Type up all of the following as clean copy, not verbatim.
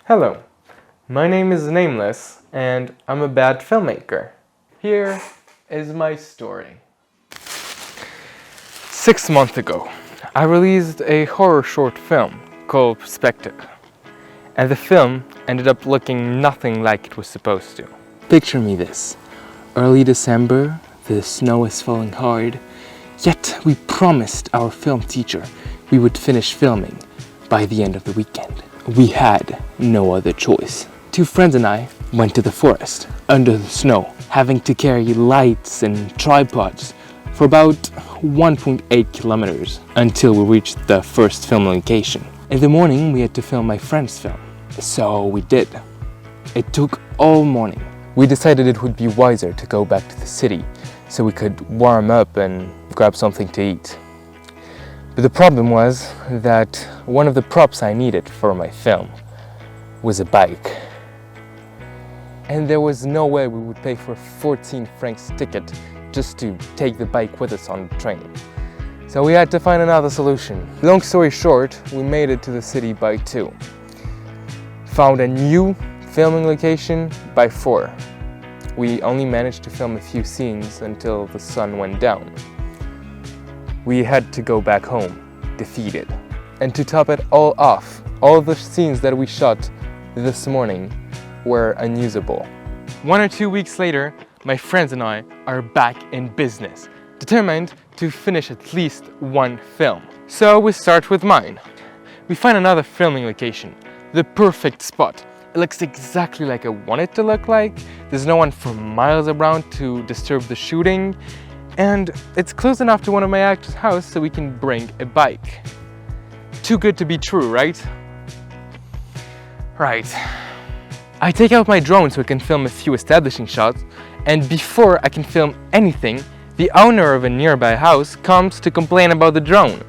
Hello, my name is Nameless, and I'm a bad filmmaker. Here is my story. 6 months ago, I released a horror short film called Perspective, and the film ended up looking nothing like it was supposed to. Picture me this. Early December, the snow is falling hard, yet we promised our film teacher we would finish filming by the end of the weekend. We had no other choice. 2 friends and I went to the forest, under the snow, having to carry lights and tripods for about 1.8 kilometers until we reached the first film location. In the morning, we had to film my friend's film. So we did. It took all morning. We decided it would be wiser to go back to the city so we could warm up and grab something to eat. But the problem was that one of the props I needed for my film was a bike. And there was no way we would pay for a 14 francs ticket just to take the bike with us on the train. So we had to find another solution. Long story short, we made it to the city by 2. Found a new filming location by 4. We only managed to film a few scenes until the sun went down. We had to go back home, defeated. And to top it all off, all the scenes that we shot this morning were unusable. 1 or 2 weeks later, my friends and I are back in business, determined to finish at least one film. So we start with mine. We find another filming location, the perfect spot. It looks exactly like I want it to look like. There's no one for miles around to disturb the shooting. And it's close enough to one of my actors' house so we can bring a bike. Too good to be true, right? Right. I take out my drone so I can film a few establishing shots, and before I can film anything, the owner of a nearby house comes to complain about the drone.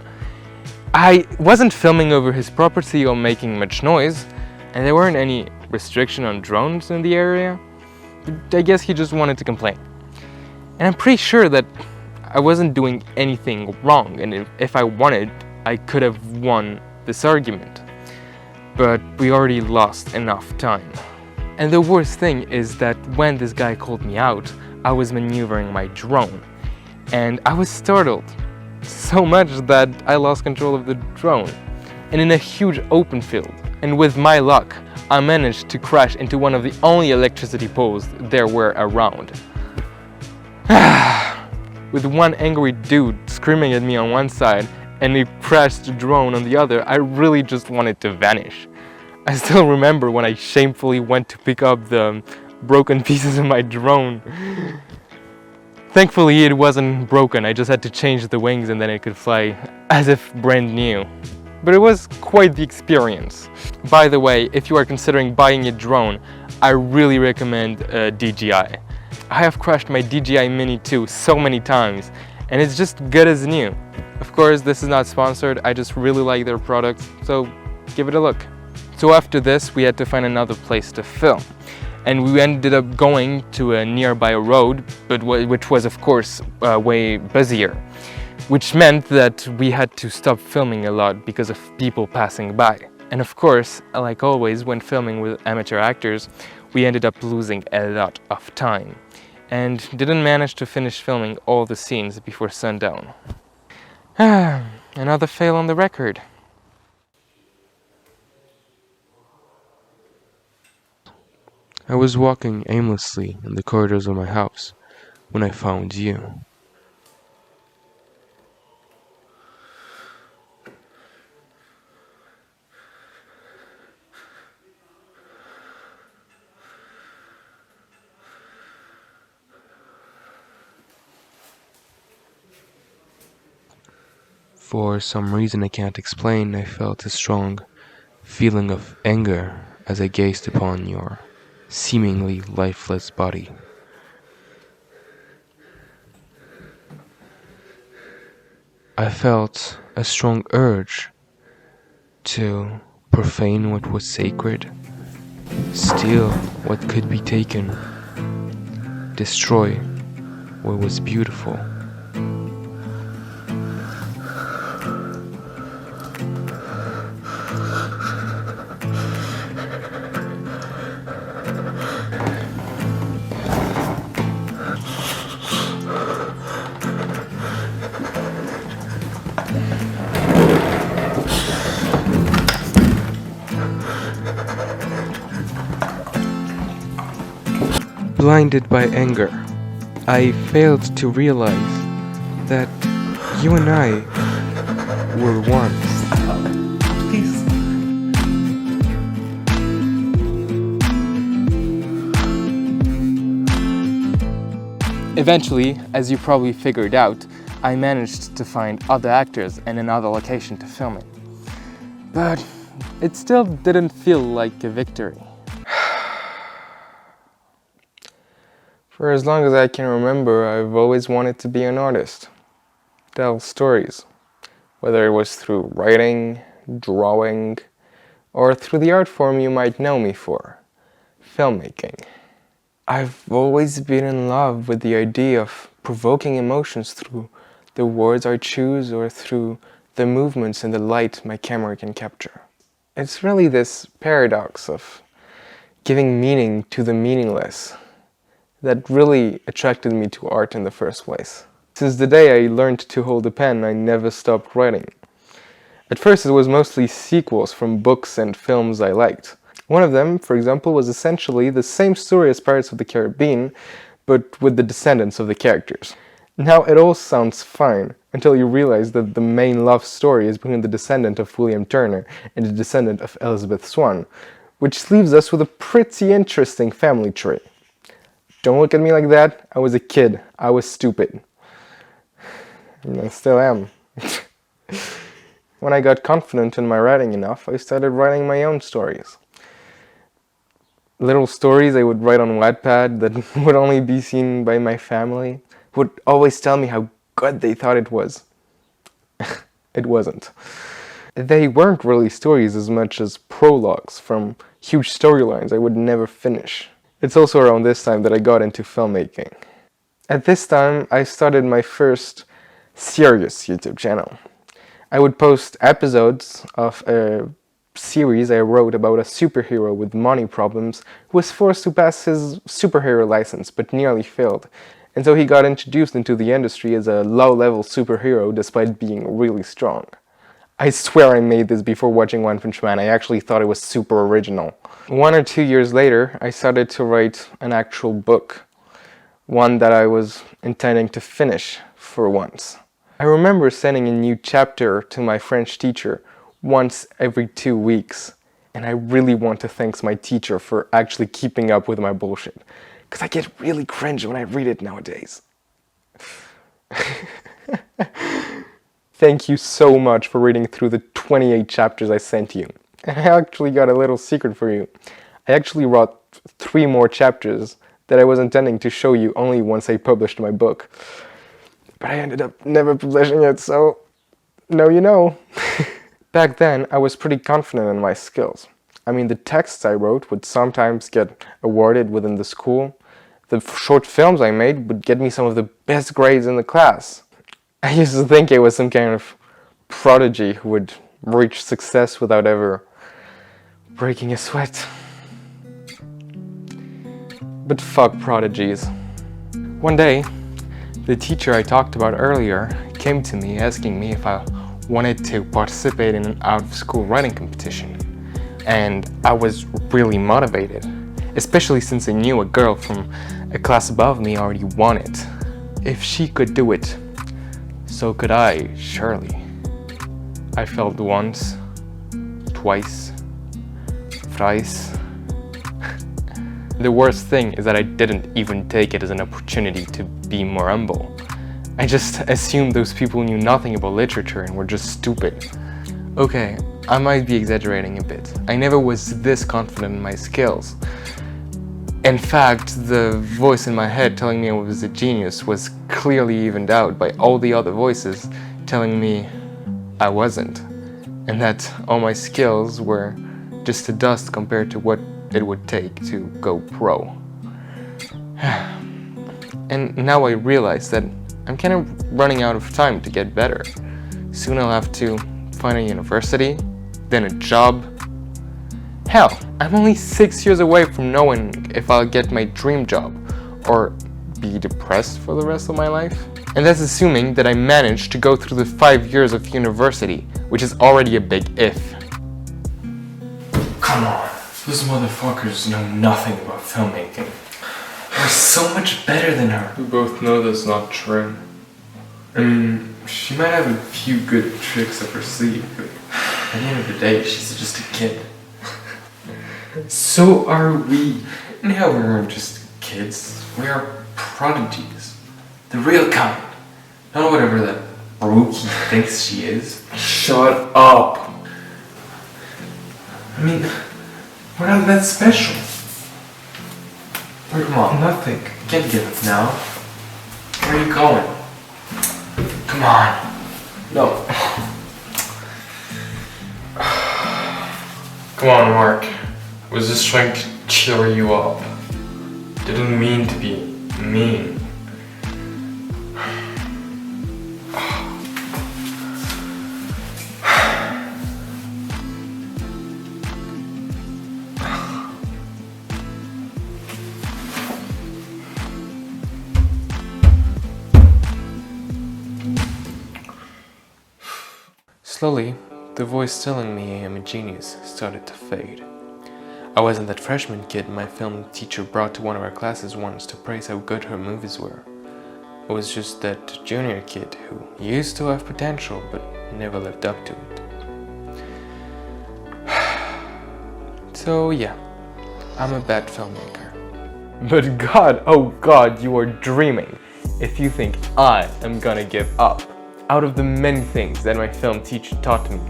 I wasn't filming over his property or making much noise, and there weren't any restriction on drones in the area. I guess he just wanted to complain. And I'm pretty sure that I wasn't doing anything wrong, and if I wanted, I could have won this argument. But we already lost enough time. And the worst thing is that when this guy called me out, I was maneuvering my drone. And I was startled so much that I lost control of the drone. And in a huge open field, and with my luck, I managed to crash into one of the only electricity poles there were around. With one angry dude screaming at me on one side and a crashed drone on the other, I really just wanted to vanish. I still remember when I shamefully went to pick up the broken pieces of my drone. Thankfully it wasn't broken, I just had to change the wings and then it could fly as if brand new. But it was quite the experience. By the way, if you are considering buying a drone, I really recommend DJI. I have crashed my DJI Mini 2 so many times, and it's just good as new. Of course, this is not sponsored, I just really like their products, so give it a look. So after this, we had to find another place to film. And we ended up going to a nearby road, but which was of course way busier. Which meant that we had to stop filming a lot because of people passing by. And of course, like always, when filming with amateur actors, we ended up losing a lot of time and didn't manage to finish filming all the scenes before sundown. Another fail on the record. I was walking aimlessly in the corridors of my house when I found you. For some reason I can't explain, I felt a strong feeling of anger as I gazed upon your seemingly lifeless body. I felt a strong urge to profane what was sacred, steal what could be taken, destroy what was beautiful. Blinded by anger, I failed to realize that you and I were one. Please. Eventually, as you probably figured out, I managed to find other actors and another location to film it. But it still didn't feel like a victory. For as long as I can remember, I've always wanted to be an artist. Tell stories. Whether it was through writing, drawing, or through the art form you might know me for, filmmaking. I've always been in love with the idea of provoking emotions through the words I choose or through the movements and the light my camera can capture. It's really this paradox of giving meaning to the meaningless that really attracted me to art in the first place. Since the day I learned to hold a pen, I never stopped writing. At first it was mostly sequels from books and films I liked. One of them, for example, was essentially the same story as Pirates of the Caribbean, but with the descendants of the characters. Now it all sounds fine, until you realize that the main love story is between the descendant of William Turner and the descendant of Elizabeth Swann, which leaves us with a pretty interesting family tree. Don't look at me like that. I was a kid. I was stupid. And I still am. When I got confident in my writing enough, I started writing my own stories. Little stories I would write on Wattpad that would only be seen by my family, would always tell me how good they thought it was. It wasn't. They weren't really stories as much as prologues from huge storylines I would never finish. It's also around this time that I got into filmmaking. At this time, I started my first serious YouTube channel. I would post episodes of a series I wrote about a superhero with money problems who was forced to pass his superhero license but nearly failed. And so he got introduced into the industry as a low-level superhero despite being really strong. I swear I made this before watching One Punch Man. I actually thought it was super original. 1 or 2 years later, I started to write an actual book. One that I was intending to finish for once. I remember sending a new chapter to my French teacher once every 2 weeks. And I really want to thank my teacher for actually keeping up with my bullshit. Because I get really cringe when I read it nowadays. Thank you so much for reading through the 28 chapters I sent you. And I actually got a little secret for you. I actually wrote 3 more chapters that I was intending to show you only once I published my book. But I ended up never publishing it, so now you know. Back then, I was pretty confident in my skills. I mean, the texts I wrote would sometimes get awarded within the school. The short films I made would get me some of the best grades in the class. I used to think I was some kind of prodigy who would reach success without ever breaking a sweat. But fuck prodigies. One day, the teacher I talked about earlier came to me asking me if I wanted to participate in an out-of-school writing competition. And I was really motivated, especially since I knew a girl from a class above me already won it. If she could do it, so could I, surely. I failed once, twice, thrice. The worst thing is that I didn't even take it as an opportunity to be more humble. I just assumed those people knew nothing about literature and were just stupid. Okay, I might be exaggerating a bit. I never was this confident in my skills. In fact, the voice in my head telling me I was a genius was clearly evened out by all the other voices telling me I wasn't, and that all my skills were just a dust compared to what it would take to go pro. And now I realize that I'm kind of running out of time to get better. Soon I'll have to find a university, then a job. Hell, I'm only 6 years away from knowing if I'll get my dream job, or be depressed for the rest of my life. And that's assuming that I managed to go through the 5 years of university, which is already a big if. Come on. Those motherfuckers know nothing about filmmaking. We're so much better than her. We both know that's not true. I mean, she might have a few good tricks up her sleeve, but at the end of the day, she's just a kid. So are we. And hell, we aren't just kids. We are prodigies. The real kind. Not whatever that brookie thinks she is. Shut up. I mean, we're not that special. Come on, nothing. You can't give up now. Where are you going? Come on. No. Come on, Mark. I was just trying to cheer you up. Didn't mean to be mean. Slowly, the voice telling me I am a genius started to fade. I wasn't that freshman kid my film teacher brought to one of our classes once to praise how good her movies were. I was just that junior kid who used to have potential but never lived up to it. So yeah, I'm a bad filmmaker. But God, oh God, you are dreaming if you think I am gonna give up. Out of the many things that my film teacher taught me,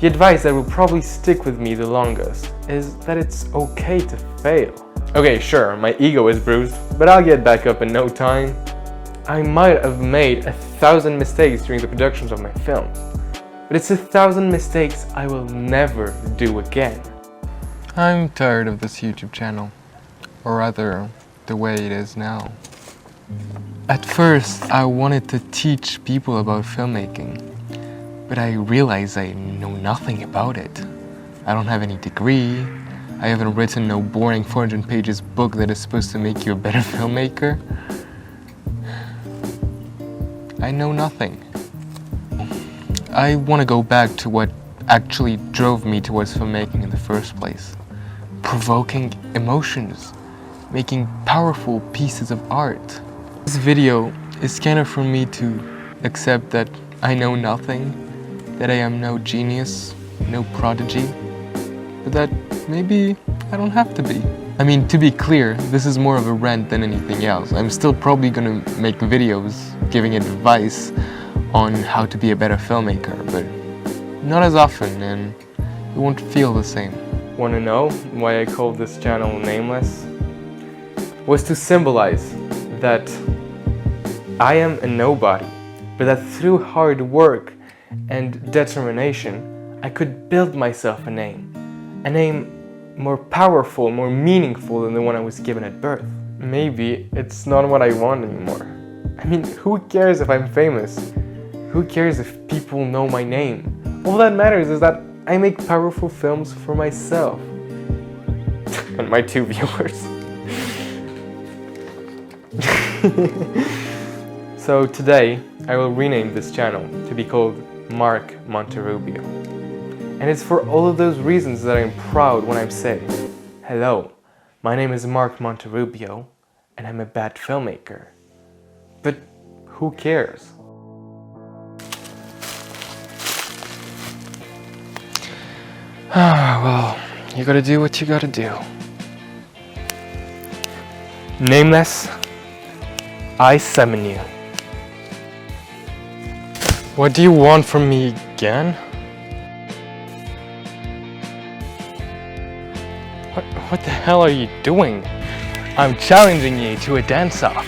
the advice that will probably stick with me the longest is that it's okay to fail. Okay, sure, my ego is bruised, but I'll get back up in no time. I might have made 1,000 mistakes during the productions of my film, but it's 1,000 mistakes I will never do again. I'm tired of this YouTube channel, or rather, the way it is now. At first, I wanted to teach people about filmmaking, but I realized I know nothing about it. I don't have any degree, I haven't written no boring 400 pages book that is supposed to make you a better filmmaker. I know nothing. I want to go back to what actually drove me towards filmmaking in the first place. Provoking emotions, making powerful pieces of art. This video is kind of for me to accept that I know nothing, that I am no genius, no prodigy, but that maybe I don't have to be. I mean, to be clear, this is more of a rant than anything else. I'm still probably gonna make videos giving advice on how to be a better filmmaker, but not as often, and it won't feel the same. Wanna know why I called this channel Nameless? Was to symbolize that I am a nobody, but that through hard work and determination, I could build myself a name more powerful, more meaningful than the one I was given at birth. Maybe it's not what I want anymore. I mean, who cares if I'm famous? Who cares if people know my name? All that matters is that I make powerful films for myself and my 2 viewers. So today, I will rename this channel to be called Marc Monterrubio. And it's for all of those reasons that I'm proud when I say, hello, my name is Marc Monterrubio, and I'm a bad filmmaker. But who cares? Well, you gotta do what you gotta do. Nameless, I summon you. What do you want from me again? What the hell are you doing? I'm challenging you to a dance-off.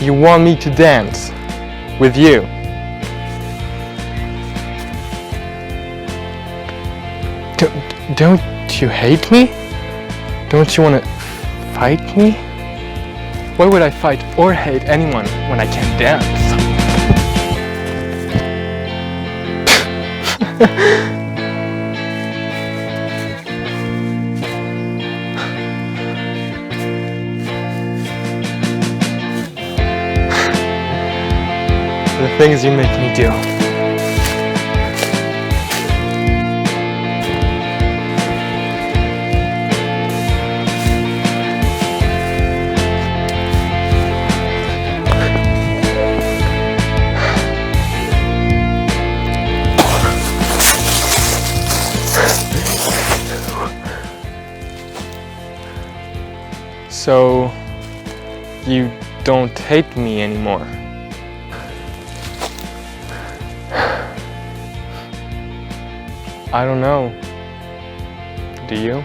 You want me to dance with you? Don't you hate me? Don't you want to fight me? Why would I fight or hate anyone when I can't dance? things you make me do. So, you don't hate me anymore? I don't know. Do you?